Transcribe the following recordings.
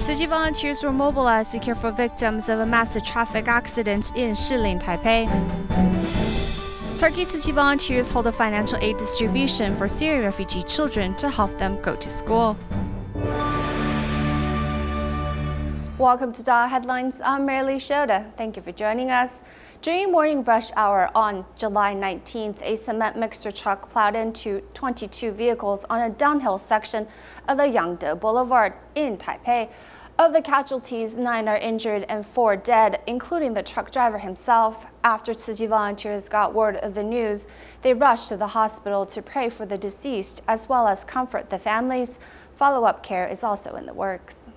Tzu Chi volunteers were mobilized to care for victims of a massive traffic accident in Shilin, Taipei. Turkey Tzu Chi volunteers hold a financial aid distribution for Syrian refugee children to help them go to school. Welcome to DaAi Headlines. I'm Marilee Shoda. Thank you for joining us. During morning rush hour on July 19th, a cement mixer truck plowed into 22 vehicles on a downhill section of the Yangde Boulevard in Taipei. Of the casualties, 9 are injured and 4 dead, including the truck driver himself. After Tzu Chi volunteers got word of the news, they rushed to the hospital to pray for the deceased as well as comfort the families. Follow-up care is also in the works.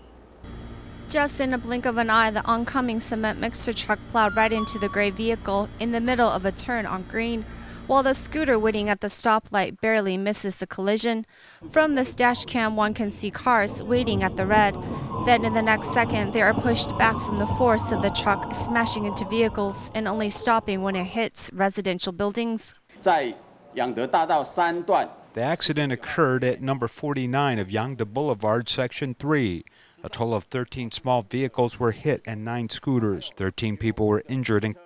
Just in a blink of an eye, the oncoming cement mixer truck plowed right into the gray vehicle in the middle of a turn on green, while the scooter waiting at the stoplight barely misses the collision. From this dash cam, one can see cars waiting at the red. Then in the next second, they are pushed back from the force of the truck, smashing into vehicles and only stopping when it hits residential buildings. The accident occurred at number 49 of Yangde Boulevard, Section 3. A total of 13 small vehicles were hit and 9 scooters. 13 people were injured.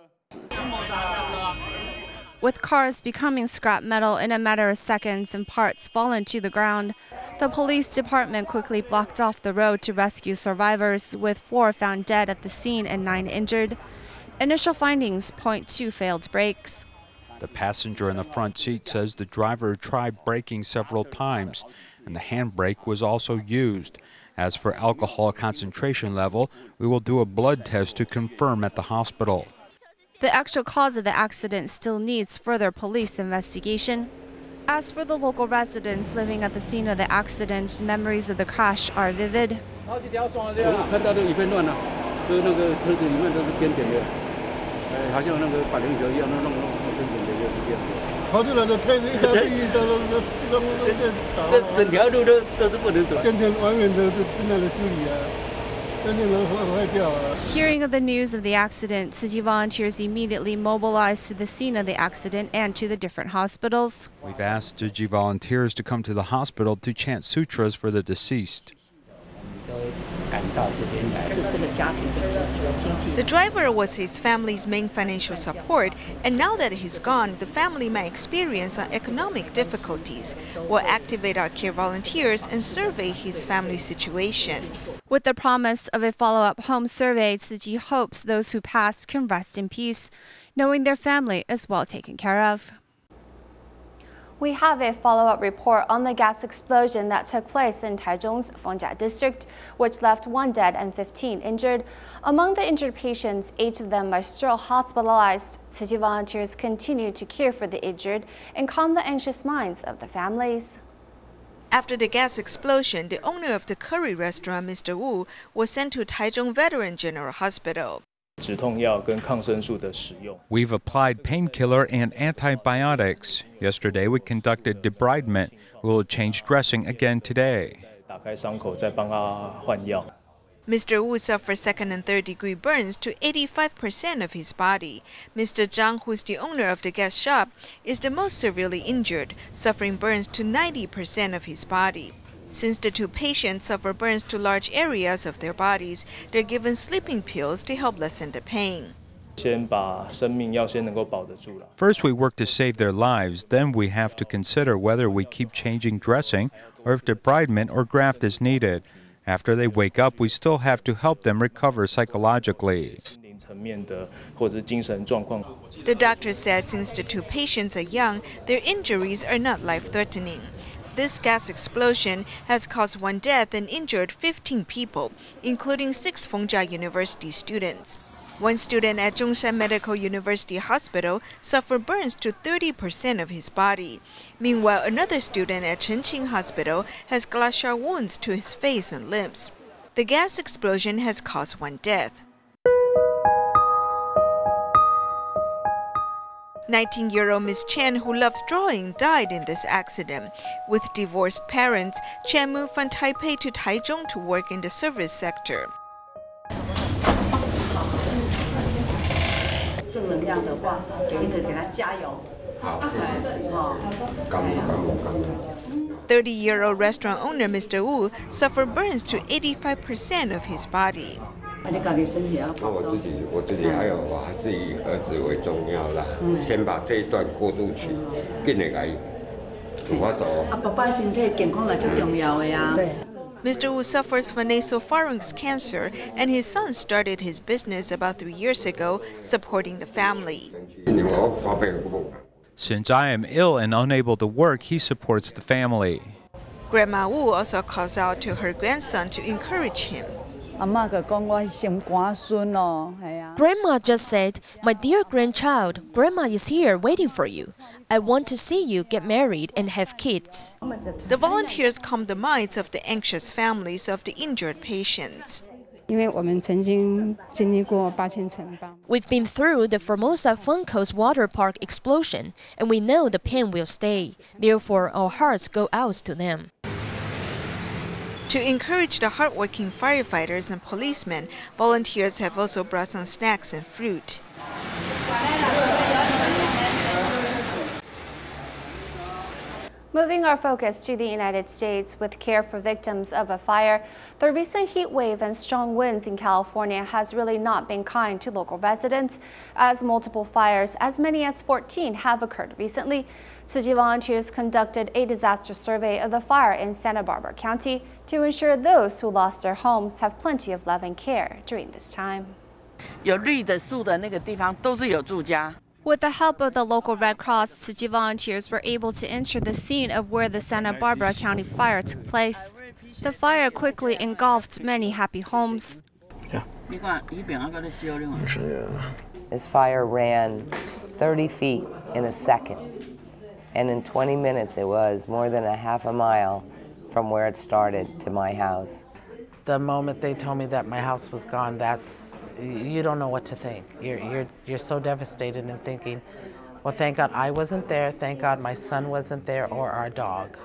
With cars becoming scrap metal in a matter of seconds and parts falling to the ground, the police department quickly blocked off the road to rescue survivors, with 4 found dead at the scene and 9 injured. Initial findings point to failed brakes. The passenger in the front seat says the driver tried braking several times, and the handbrake was also used. As for alcohol concentration level, we will do a blood test to confirm at the hospital. The actual cause of the accident still needs further police investigation. As for the local residents living at the scene of the accident, memories of the crash are vivid. Hearing of the news of the accident, Tzu Chi volunteers immediately mobilized to the scene of the accident and to the different hospitals. We've asked Tzu Chi volunteers to come to the hospital to chant sutras for the deceased. The driver was his family's main financial support, and now that he's gone, the family might experience economic difficulties. We'll activate our care volunteers and survey his family situation. With the promise of a follow-up home survey, Tzu Chi hopes those who passed can rest in peace, knowing their family is well taken care of. We have a follow-up report on the gas explosion that took place in Taichung's Fengjia district, which left 1 dead and 15 injured. Among the injured patients, 8 of them are still hospitalized. Tzu Chi volunteers continue to care for the injured and calm the anxious minds of the families. After the gas explosion, the owner of the curry restaurant, Mr. Wu, was sent to Taichung Veteran General Hospital. We've applied painkiller and antibiotics. Yesterday we conducted debridement. We will change dressing again today. Mr. Wu suffered 2nd and 3rd degree burns to 85% of his body. Mr. Zhang, who's the owner of the gas shop, is the most severely injured, suffering burns to 90% of his body. Since the 2 patients suffer burns to large areas of their bodies, they're given sleeping pills to help lessen the pain. First we work to save their lives, then we have to consider whether we keep changing dressing or if debridement or graft is needed. After they wake up, we still have to help them recover psychologically. The doctor said since the 2 patients are young, their injuries are not life-threatening. This gas explosion has caused 1 death and injured 15 people, including 6 Fengjia University students. 1 student at Zhongshan Medical University Hospital suffered burns to 30% of his body. Meanwhile, another student at Chengqing Hospital has glacial wounds to his face and limbs. The gas explosion has caused 1 death. 19-year-old Miss Chen, who loves drawing, died in this accident. With divorced parents, Chen moved from Taipei to Taichung to work in the service sector. 30-year-old restaurant owner Mr. Wu suffered burns to 85% of his body. 我自己还有我还是以儿子为重要啦，先把这一段过渡期，紧的来有法度。爸爸身体健康也最重要的呀。Mr. Wu suffers from nasopharynx cancer, and his son started his business about 3 years ago, supporting the family. Since I am ill and unable to work, he supports the family. Grandma Wu also calls out to her grandson to encourage him. Grandma just said, "My dear grandchild, Grandma is here waiting for you. I want to see you get married and have kids." The volunteers calm the minds of the anxious families of the injured patients. We've been through the Formosa Funkos water park explosion, and we know the pain will stay. Therefore, our hearts go out to them. To encourage the hardworking firefighters and policemen, volunteers have also brought some snacks and fruit. Moving our focus to the United States with care for victims of a fire, the recent heat wave and strong winds in California has really not been kind to local residents, as multiple fires, as many as 14, have occurred recently. Tzu Chi volunteers conducted a disaster survey of the fire in Santa Barbara County to ensure those who lost their homes have plenty of love and care during this time. 有绿的树的那个地方都是有住家。 With the help of the local Red Cross, Tzu Chi volunteers were able to enter the scene of where the Santa Barbara County fire took place. The fire quickly engulfed many happy homes. This fire ran 30 feet in a second, and in 20 minutes it was more than a half a mile from where it started to my house. The moment they told me that my house was gone, you don't know what to think. You're so devastated and thinking, well, thank God I wasn't there. Thank God my son wasn't there, or our dog.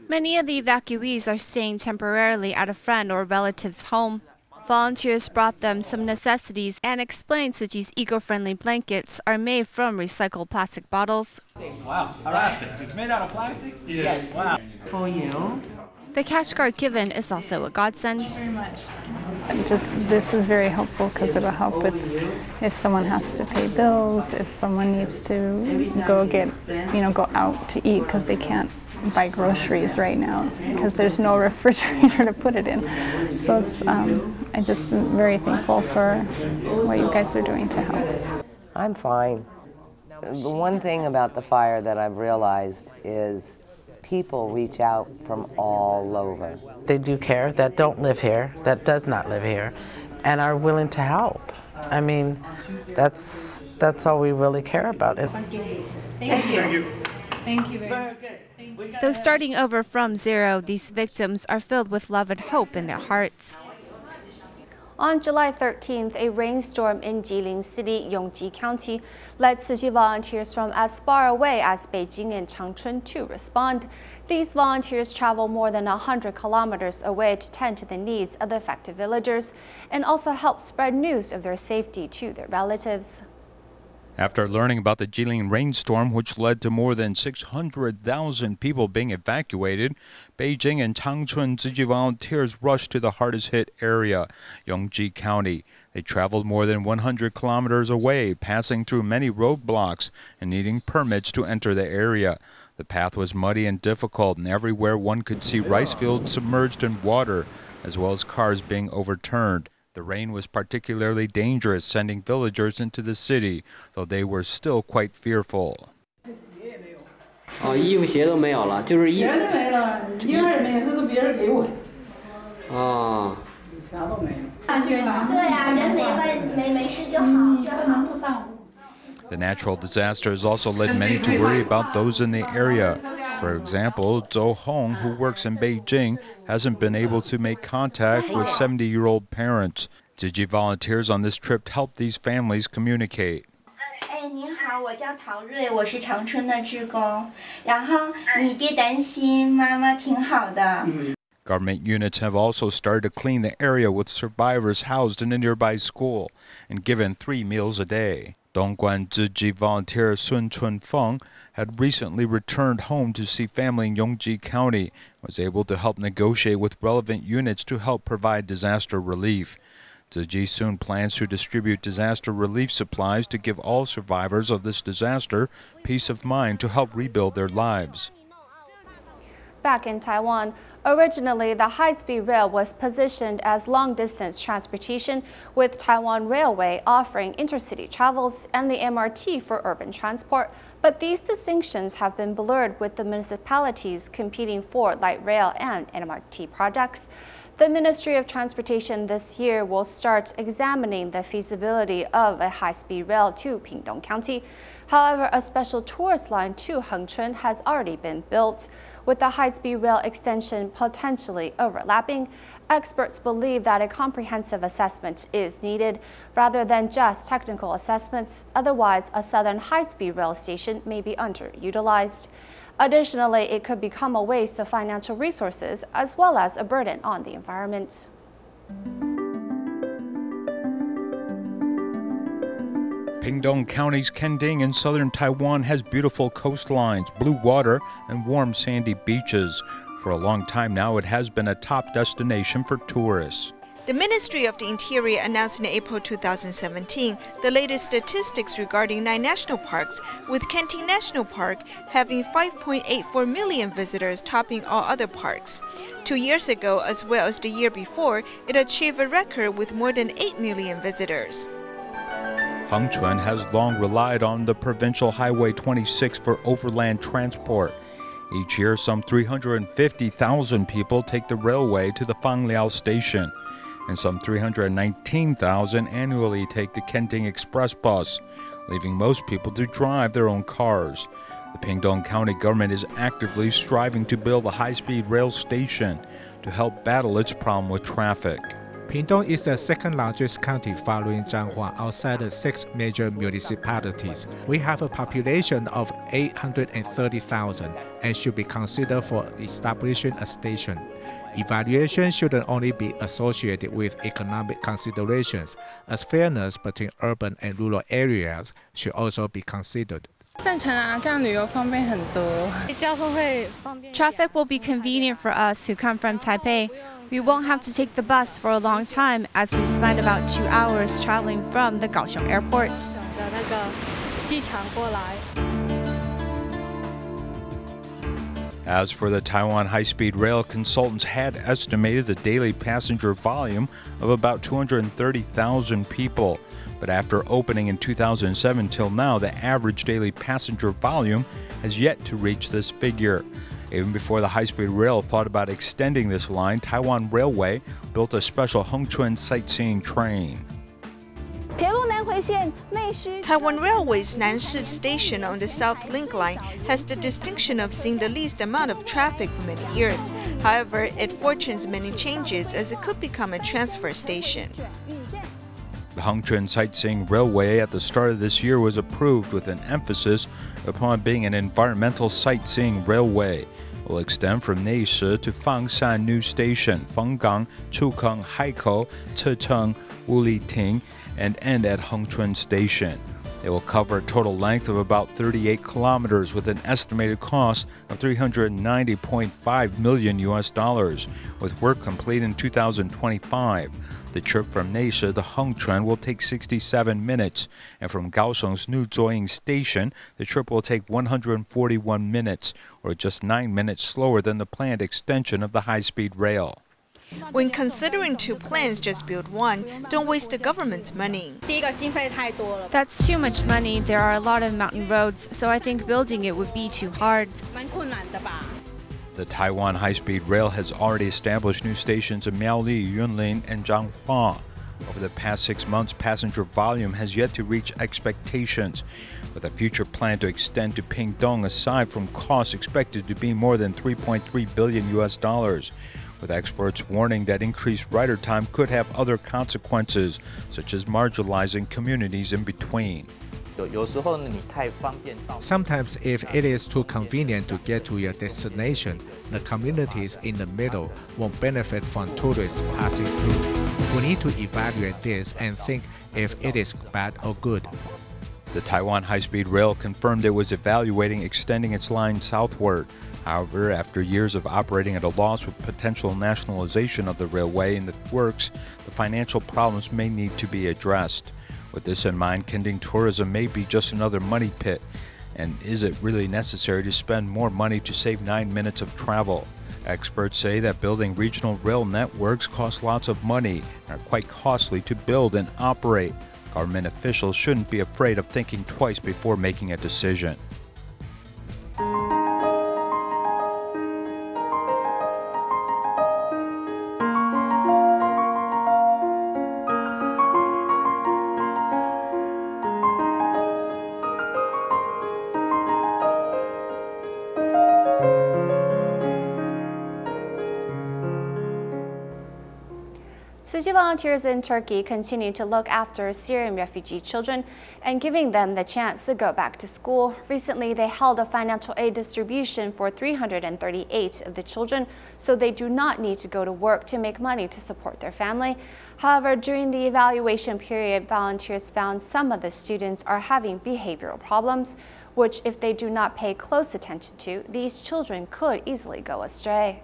Many of the evacuees are staying temporarily at a friend or relative's home. Volunteers brought them some necessities and explained Tzu Chi's eco-friendly blankets are made from recycled plastic bottles. Wow, plastic. It's made out of plastic? Yes. Wow. For you. The cash card given is also a godsend. Thank you very much. This is very helpful because it'll help with if someone has to pay bills, if someone needs to go out to eat because they can't buy groceries right now because there's no refrigerator to put it in. So it's, I'm just very thankful for what you guys are doing to help. I'm fine. The one thing about the fire that I've realized is people reach out from all over. They do care, that don't live here, that does not live here, and are willing to help. I mean, that's all we really care about. Thank you. Thank you very much. Though starting over from zero, these victims are filled with love and hope in their hearts. On July 13th, a rainstorm in Jilin City, Yongji County, led Tzu Chi volunteers from as far away as Beijing and Changchun to respond. These volunteers traveled more than 100 kilometers away to tend to the needs of the affected villagers and also help spread news of their safety to their relatives. After learning about the Jilin rainstorm, which led to more than 600,000 people being evacuated, Beijing and Changchun Tzu Chi volunteers rushed to the hardest-hit area, Yongji County. They traveled more than 100 kilometers away, passing through many roadblocks and needing permits to enter the area. The path was muddy and difficult, and everywhere one could see rice fields submerged in water, as well as cars being overturned. The rain was particularly dangerous, sending villagers into the city, though they were still quite fearful. The natural disaster has also led many to worry about those in the area. For example, Zhou Hong, who works in Beijing, hasn't been able to make contact with 70-year-old parents. Tzu Chi volunteers on this trip help these families communicate. 您好，我叫陶瑞，我是长春的志工。然后你别担心，妈妈挺好的。 Government units have also started to clean the area with survivors housed in a nearby school and given 3 meals a day. Dongguan Tzu Chi volunteer Sun Chunfeng had recently returned home to see family in Yongji County and was able to help negotiate with relevant units to help provide disaster relief. Tzu Chi soon plans to distribute disaster relief supplies to give all survivors of this disaster peace of mind to help rebuild their lives. Back in Taiwan, originally the high-speed rail was positioned as long-distance transportation, with Taiwan Railway offering intercity travels and the MRT for urban transport. But these distinctions have been blurred with the municipalities competing for light rail and MRT projects. The Ministry of Transportation this year will start examining the feasibility of a high-speed rail to Pingdong County. However, a special tourist line to Hengchun has already been built. With the high-speed rail extension potentially overlapping, experts believe that a comprehensive assessment is needed rather than just technical assessments. Otherwise, a southern high-speed rail station may be underutilized. Additionally, it could become a waste of financial resources as well as a burden on the environment. Pingdong County's Kending in southern Taiwan has beautiful coastlines, blue water, and warm sandy beaches. For a long time now, it has been a top destination for tourists. The Ministry of the Interior announced in April 2017 the latest statistics regarding 9 national parks, with Kending National Park having 5.84 million visitors, topping all other parks. 2 years ago, as well as the year before, it achieved a record with more than 8 million visitors. Hengchun has long relied on the provincial Highway 26 for overland transport. Each year, some 350,000 people take the railway to the Fangliao station, and some 319,000 annually take the Kending Express bus, leaving most people to drive their own cars. The Pingdong County government is actively striving to build a high-speed rail station to help battle its problem with traffic. Pingdong is the second largest county following Zhanghua outside the 6 major municipalities. We have a population of 830,000 and should be considered for establishing a station. Evaluation shouldn't only be associated with economic considerations, as fairness between urban and rural areas should also be considered. Traffic will be convenient for us who come from Taipei. We won't have to take the bus for a long time, as we spend about 2 hours traveling from the Kaohsiung airport. As for the Taiwan high-speed rail, consultants had estimated the daily passenger volume of about 230,000 people. But after opening in 2007 till now, the average daily passenger volume has yet to reach this figure. Even before the high-speed rail thought about extending this line, Taiwan Railway built a special Hengchun sightseeing train. Taiwan Railway's Nanshi Station on the South Link Line has the distinction of seeing the least amount of traffic for many years. However, it foresees many changes as it could become a transfer station. The Hengchun Sightseeing Railway at the start of this year was approved with an emphasis upon being an environmental sightseeing railway. It will extend from Neishi to Fangshan New Station, Fenggang, Chukeng, Haikou, Cecheng, Wuliting, and end at Hengchun Station. It will cover a total length of about 38 kilometers with an estimated cost of $390.5 million, with work complete in 2025. The trip from Neishi to Hengchun will take 67 minutes, and from Kaohsiung's New Zuoying Station, the trip will take 141 minutes, or just 9 minutes slower than the planned extension of the high-speed rail. When considering 2 plans, just build one. Don't waste the government's money. That's too much money. There are a lot of mountain roads, so I think building it would be too hard. The Taiwan high-speed rail has already established new stations in Miaoli, Yunlin, and Zhanghua. Over the past 6 months, passenger volume has yet to reach expectations, with a future plan to extend to Pingdong aside from costs expected to be more than $3.3 billion, with experts warning that increased rider time could have other consequences, such as marginalizing communities in between. Sometimes, if it is too convenient to get to your destination, the communities in the middle won't benefit from tourists passing through. We need to evaluate this and think if it is bad or good. The Taiwan High-Speed Rail confirmed it was evaluating extending its line southward. However, after years of operating at a loss with potential nationalization of the railway in the works, the financial problems may need to be addressed. With this in mind, Pingdong tourism may be just another money pit. And is it really necessary to spend more money to save 9 minutes of travel? Experts say that building regional rail networks costs lots of money and are quite costly to build and operate. Government officials shouldn't be afraid of thinking twice before making a decision. Tzu Chi volunteers in Turkey continue to look after Syrian refugee children and giving them the chance to go back to school. Recently, they held a financial aid distribution for 338 of the children, so they do not need to go to work to make money to support their family. However, during the evaluation period, volunteers found some of the students are having behavioral problems, which if they do not pay close attention to, these children could easily go astray.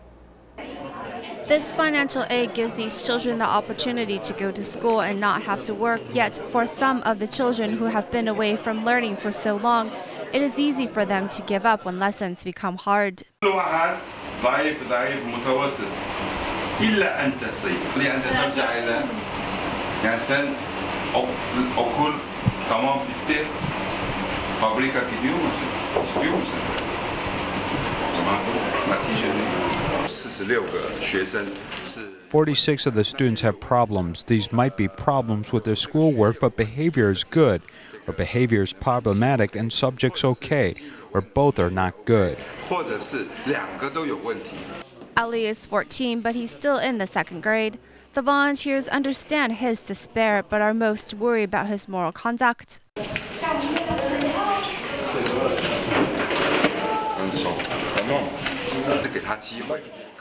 This financial aid gives these children the opportunity to go to school and not have to work, yet for some of the children who have been away from learning for so long, it is easy for them to give up when lessons become hard. "46 of the students have problems. These might be problems with their schoolwork, but behavior is good, or behavior is problematic and subject's okay, or both are not good." Ali is 14, but he's still in the 2nd grade. The volunteers understand his despair, but are most worried about his moral conduct.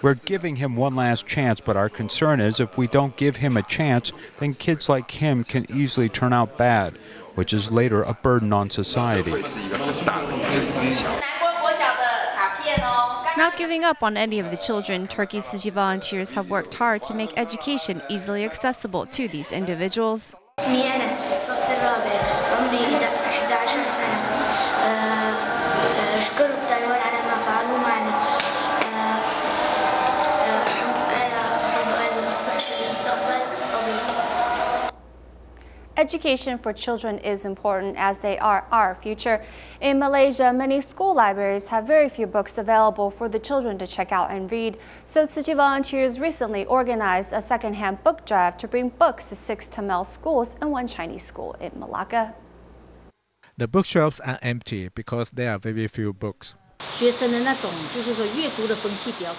We're giving him one last chance, but our concern is if we don't give him a chance, then kids like him can easily turn out bad, which is later a burden on society. Not giving up on any of the children, Turkey's Tzu Chi volunteers have worked hard to make education easily accessible to these individuals. Education for children is important as they are our future. In Malaysia, many school libraries have very few books available for the children to check out and read. So Tzu Chi volunteers recently organized a second-hand book drive to bring books to 6 Tamil schools and 1 Chinese school in Malacca. The bookshelves are empty because there are very few books.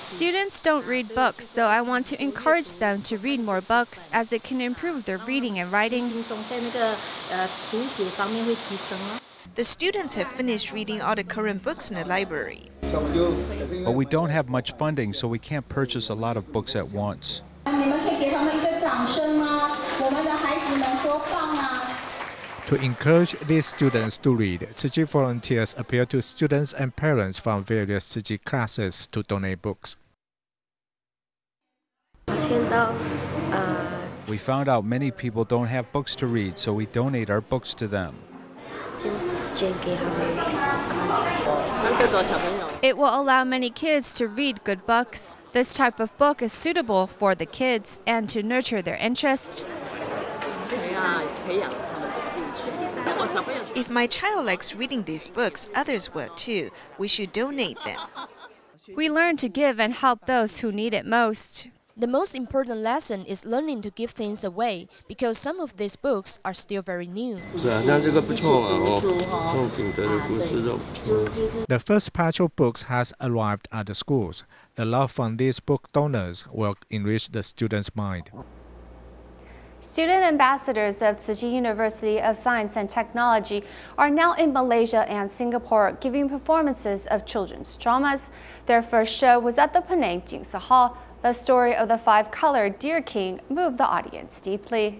Students don't read books, so I want to encourage them to read more books as it can improve their reading and writing. The students have finished reading all the current books in the library. But we don't have much funding, so we can't purchase a lot of books at once. To encourage these students to read, Tzu Chi volunteers appeal to students and parents from various Tzu Chi classes to donate books. We found out many people don't have books to read, so we donate our books to them. It will allow many kids to read good books. This type of book is suitable for the kids and to nurture their interest. If my child likes reading these books, others will too. We should donate them. We learn to give and help those who need it most. The most important lesson is learning to give things away because some of these books are still very new. The first batch of books has arrived at the schools. The love from these book donors will enrich the students' mind. Student ambassadors of Tzu Chi University of Science and Technology are now in Malaysia and Singapore giving performances of children's dramas. Their first show was at the Penang Jingsa Hall. The story of the 5-colored Deer King moved the audience deeply.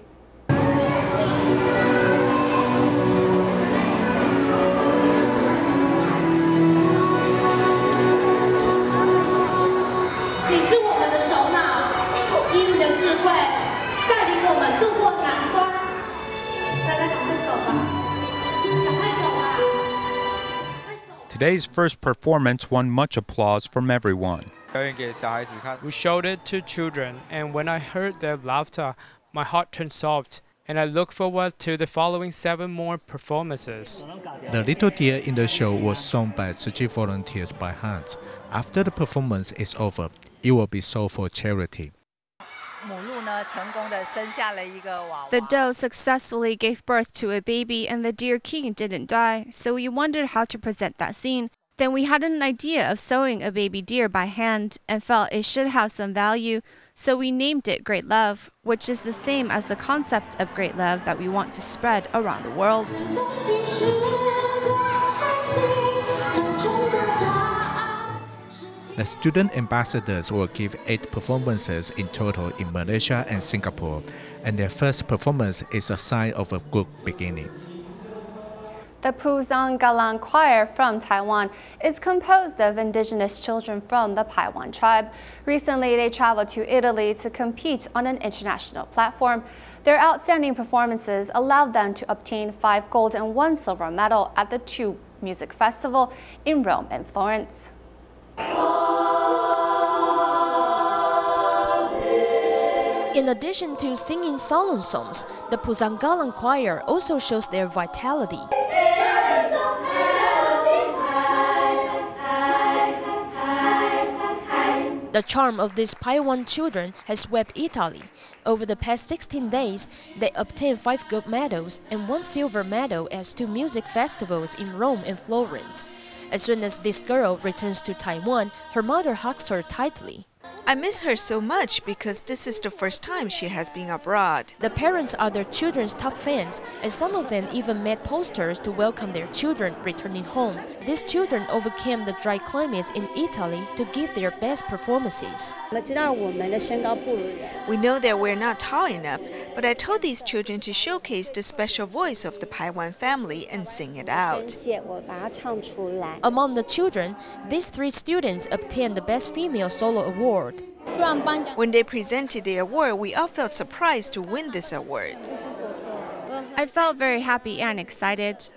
Today's first performance won much applause from everyone. We showed it to children, and when I heard their laughter, my heart turned soft, and I look forward to the following 7 more performances. The Little Deer in the show was sung by Tzu Chi volunteers by hand. After the performance is over, it will be sold for charity. The doe successfully gave birth to a baby and the deer king didn't die, so we wondered how to present that scene. Then we had an idea of sewing a baby deer by hand and felt it should have some value, so we named it Great Love, which is the same as the concept of great love that we want to spread around the world. The student ambassadors will give 8 performances in total in Malaysia and Singapore, and their first performance is a sign of a good beginning. The Puzang Galang Choir from Taiwan is composed of indigenous children from the Paiwan tribe. Recently, they traveled to Italy to compete on an international platform. Their outstanding performances allowed them to obtain 5 gold and 1 silver medal at the Tzu Music Festival in Rome and Florence. In addition to singing solemn songs, the Puzanggalan choir also shows their vitality. The charm of these Paiwan children has swept Italy. Over the past 16 days, they obtained 5 gold medals and 1 silver medal at 2 music festivals in Rome and Florence. As soon as this girl returns to Taiwan, her mother hugs her tightly. I miss her so much because this is the first time she has been abroad. The parents are their children's top fans, and some of them even made posters to welcome their children returning home. These children overcame the dry climates in Italy to give their best performances. We know that we're not tall enough, but I told these children to showcase the special voice of the Paiwan family and sing it out. Among the children, these 3 students obtained the Best Female Solo Award. When they presented the award, we all felt surprised to win this award. I felt very happy and excited.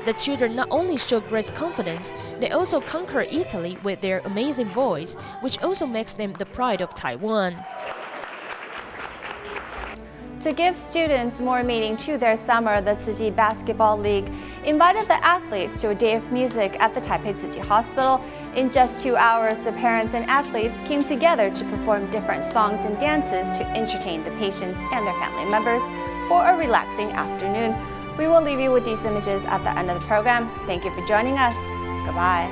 The children not only show great confidence, they also conquer Italy with their amazing voice, which also makes them the pride of Taiwan. To give students more meaning to their summer, the Tzu Chi Basketball League invited the athletes to a day of music at the Taipei Tzu Chi Hospital. In just 2 hours, the parents and athletes came together to perform different songs and dances to entertain the patients and their family members for a relaxing afternoon. We will leave you with these images at the end of the program. Thank you for joining us. Goodbye.